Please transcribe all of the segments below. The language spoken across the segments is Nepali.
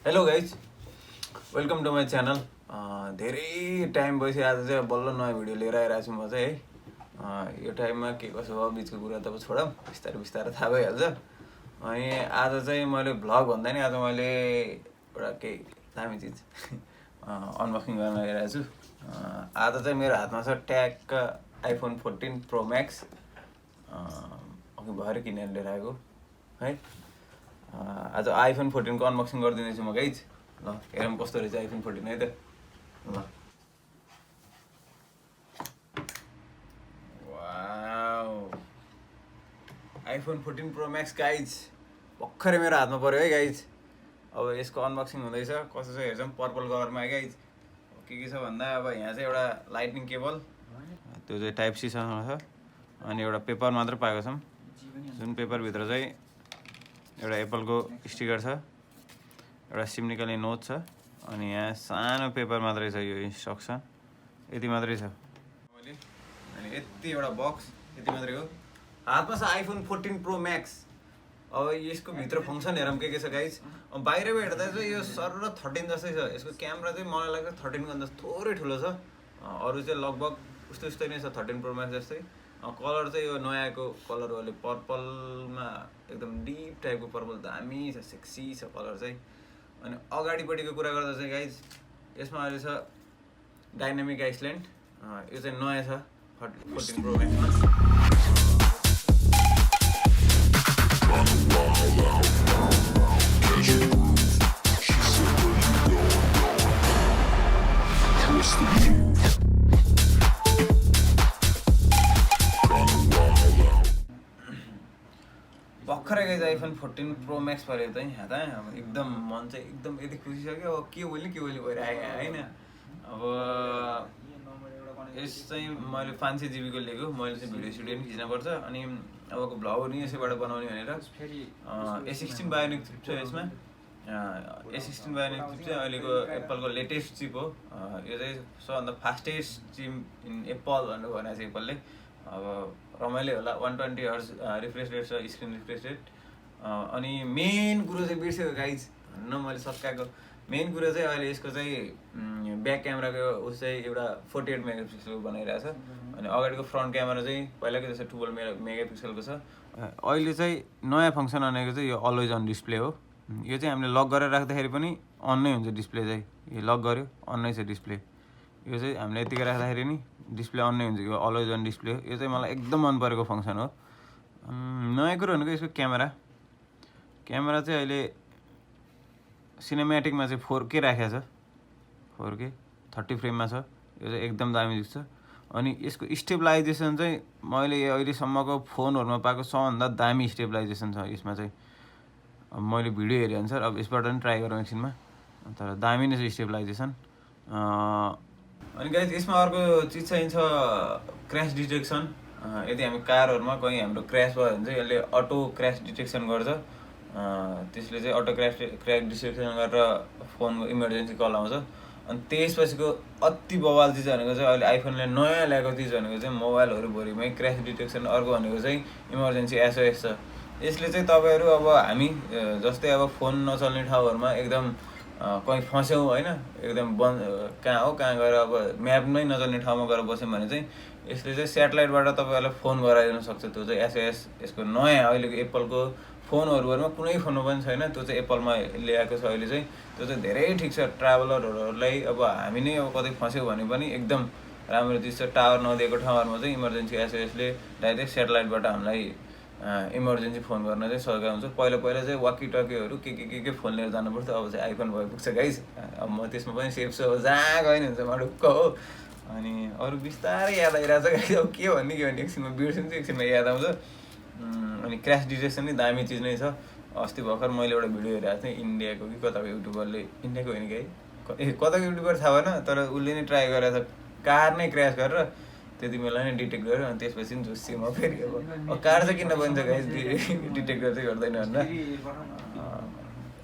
Hello guys, welcome to my channel. धेरै टाइम भएपछि आज चाहिँ बल्ल नयाँ भिडियो लिएर आइरहेको छु म चाहिँ है। यो टाइममा के कसो भयो बिचको कुरा त छोडौँ, बिस्तारै बिस्तारै थाहा भइहाल्छ। अनि आज चाहिँ मैले भ्लग भन्दा नि आज मैले एउटा केही दामी चिज अनबक्सिङ गर्न आइरहेको छु। आज चाहिँ मेरो हातमा छ ट्यागका आइफोन 14 प्रो म्याक्स। अघि भएर किनेर लिएर आएको है। आज आइफोन 14 को अनबक्सिङ गरिदिँदैछु म गाइज। ल हेरौँ कस्तो रहेछ आइफोन 14 है त। ल wow, iPhone 14 pro Max guys भर्खरै मेरो हातमा पऱ्यो है गाइज। अब यसको अनबक्सिङ हुँदैछ, कस्तो छ हेर्छौँ। पर्पल कलरमा है गाइज। के छ भन्दा अब यहाँ चाहिँ एउटा लाइटनिङ केबल, त्यो चाहिँ टाइप सी सँग छ। अनि एउटा पेपर मात्र पाएको छौँ, जुन पेपरभित्र चाहिँ एउटा एप्पलको स्टिकर छ, एउटा सिम निकाल्ने नोट छ, अनि यहाँ सानो पेपर मात्रै छ, यो इन्स्ट्रक्सन यति मात्रै छ। अनि यति एउटा बक्स यति मात्रै हो। हातमा छ आइफोन 14 प्रो म्याक्स। अब यसको भित्र फङ्सन हेरौँ के छ गाइज। अब बाहिरबाट हेर्दा चाहिँ यो सर र 13 जस्तै छ। यसको क्यामेरा चाहिँ मलाई लाग्छ 13 भन्दा थोरै ठुलो छ। अरू चाहिँ लगभग उस्तै उस्तै नै छ 13 प्रो म्याक्स जस्तै। कलर चाहिँ यो नयाँको कलर हो, पर्पलमा एकदम डिप टाइपको पर्पल, दामी छ, सेक्सी छ कलर चाहिँ। अनि अगाडिपट्टिको कुरा गर्दा चाहिँ गाइज यसमा अहिले छ डाइनामिक आइसल्यान्ड। यो चाहिँ नयाँ छ 14 प्रो म्याक्समा। भर्खरै गाइज आइफोन 14 प्रो म्याक्स पऱ्यो त यहाँ त। अब एकदम मन चाहिँ एकदम यति खुसी छ कि अब के बोल्ने भइरहेको होइन। अब यस चाहिँ मैले 500 GB को लिएको। मैले चाहिँ भिडियो सिडियो पनि खिच्नुपर्छ, अनि अबको भ्लग नि यसैबाट बनाउने भनेर। A16 बायोनिक चिप छ यसमा। A16 बायोनिक चिप चाहिँ अहिलेको एप्पलको लेटेस्ट चिप हो। यो चाहिँ सबभन्दा फास्टेस्ट चिप इन एप्पल भनेर भनेको छ एप्पलले। अब रमाइलो होला, 120 हर्ज रिफ्रेस रेट छ, स्क्रिन रिफ्रेस रेट। अनि मेन कुरो चाहिँ बिर्सेको गाइज भन्न मैले सकाएको। मेन कुरो चाहिँ अहिले यसको चाहिँ ब्याक क्यामेराको उस चाहिँ एउटा 48 मेगापिक्सलको बनाइरहेको छ। अनि अगाडिको फ्रन्ट क्यामेरा चाहिँ पहिलाको जस्तो 12 मेगापिक्सलको छ। अहिले चाहिँ नयाँ फङ्सन आनेको चाहिँ यो अलवेज अन डिस्प्ले हो। यो चाहिँ हामीले लक गरेर राख्दाखेरि पनि अन नै हुन्छ डिस्प्ले चाहिँ। यो लक गऱ्यो अन नै छ डिस्प्ले। यो चाहिँ हामीले यतिकै राख्दाखेरि नि डिस्प्ले अन नै हुन्छ। यो अलवेज अन डिस्प्ले हो। यो चाहिँ मलाई एकदम मन परेको फङ्सन हो। नयाँ कुरो भनेको यसको क्यामेरा चाहिँ अहिले सिनेमेटिकमा चाहिँ 4K राखेको छ। 4K 30 फ्रेममा छ। यो चाहिँ एकदम दामी देख्छ। अनि यसको स्टेबलाइजेसन चाहिँ मैले अहिलेसम्मको फोनहरूमा पाएको सबभन्दा दामी स्टेबलाइजेसन छ यसमा चाहिँ। अब मैले भिडियो हेरेँ अनुसार अब यसबाट पनि ट्राई गरौँ एकछिनमा, तर दामी नै छ स्टेबलाइजेसन। अनि गाइज यसमा अर्को चिज चाहिँ छ क्र्यास डिटेक्सन। यदि हामी कारहरूमा कहीँ हाम्रो क्र्यास भयो भने चाहिँ यसले अटो क्र्यास डिटेक्सन गर्छ। त्यसले चाहिँ अटो क्र्यास डिटेक्सन गरेर फोनको इमर्जेन्सी कल आउँछ। अनि त्यसपछिको अति बवाल चिज भनेको चाहिँ अहिले आइफोनले नयाँ ल्याएको चिज भनेको चाहिँ मोबाइलहरूभरिमै क्र्यास डिटेक्सन। अर्को भनेको चाहिँ इमर्जेन्सी एसओएस छ। यसले चाहिँ तपाईँहरू अब हामी जस्तै अब फोन नचल्ने ठाउँहरूमा एकदम कहीँ फस्यौँ होइन, एकदम कहाँ हो कहाँ गएर अब म्याप नै नचल्ने ठाउँमा गएर बस्यौँ भने चाहिँ यसले चाहिँ सेटेलाइटबाट तपाईँहरूलाई फोन गराइदिन सक्छ। त्यो चाहिँ एसओएस यसको नयाँ अहिलेको एप्पलको फोनहरूभरिमा कुनै फोनमा पनि छैन। त्यो चाहिँ एप्पलमा ल्याएको छ अहिले चाहिँ। त्यो चाहिँ धेरै ठिक छ ट्राभलरहरूलाई। अब हामी नै अब कतै फस्यौँ भने पनि एकदम राम्रो चिज छ। टावर नदिएको ठाउँहरूमा चाहिँ इमर्जेन्सी एसओएसले डाइरेक्ट सेटेलाइटबाट हामीलाई इमर्जेन्सी फोन गर्न चाहिँ सजिलो हुन्छ। पहिला चाहिँ वाकी टकीहरू के फोन लिएर जानुपर्छ, अब चाहिँ आइफोन भइपुग्छ गाइज। अब म त्यसमा पनि सेफ छु, अब जहाँ गयो नि हुन्छ म ढुक्क हो। अनि अरू बिस्तारै याद आइरहेको छ गाइज। अब के भन्ने एकछिनमा बिर्सिन्छ, एकछिनमा याद आउँछ। अनि क्र्यास डिटेक्सन नि दामी चिज नै छ। अस्ति भर्खर मैले एउटा भिडियो हेरेको थिएँ इन्डियाको कि कताको युट्युबरले, इन्डियाको होइन कि कताको युट्युबर थाहा भएन, तर उसले नै ट्राई गरेको छ कार नै क्र्यास गरेर त्यति बेला नै डिटेक्ट गर्यो। अनि त्यसपछि नि जोसियो म फेरि। अब कार चाहिँ किन्न बन्छ गाइज, डिटेक्ट गर्दै गर्दैन भनेर।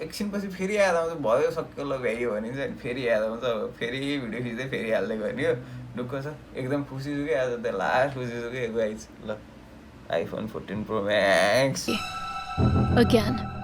एकछिनपछि फेरि याद आउँछ, भयो सक्यो ल भ्याइयो भने चाहिँ फेरि याद आउँछ। अब फेरि भिडियो खिच्दै फेरि हाल्दै गर्ने हो। ढुक्क छ, एकदम खुसी छु कि आज त लास्ट खुसी छु कि गाइज। ल iPhone 14 Pro Max. Again.